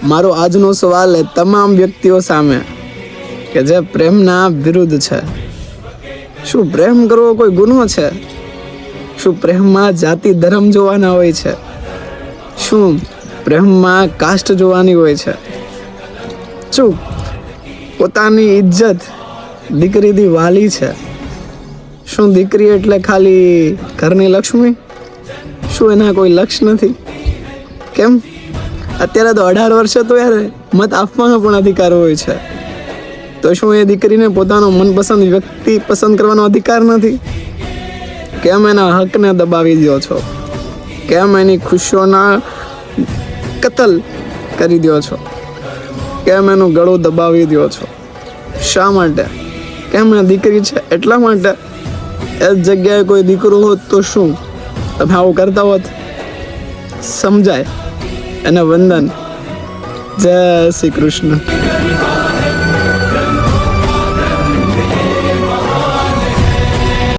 મારો આજનો સવાલ એ તમામ વ્યક્તિઓ સામે કે જે પ્રેમના વિરુદ્ધ છે. શું પ્રેમ કરવો કોઈ ગુનો છે? શું પ્રેમમાં જાતિ ધર્મ જોવાના હોય છે? શું પ્રેમમાં કાસ્ટ જોવાની હોય છે? શું પોતાની ઇજ્જત દીકરીથી વાલી છે? શું દીકરી એટલે ખાલી ઘરની લક્ષ્મી? શું એના કોઈ લક્ષ નથી? કેમ? અત્યારે તો 18 વર્ષે તો યાર મત આપવાનો પણ અધિકાર હોય છે. તો શું એ દીકરીને પોતાનો મનપસંદ વ્યક્તિ પસંદ કરવાનો અધિકાર નથી? કેમ એના હકને દબાવી દો છો? કેમ એની ખુશીઓના કતલ કરી દો છો? કેમ એનું ગળું દબાવી દો છો? શા માટે? કેમ એ દીકરી છે એટલા માટે? એ જગ્યાએ કોઈ દીકરો હોત તો શું તમે આવું કરતા હોત? સમજાય. અને વંદન. જય શ્રી કૃષ્ણ.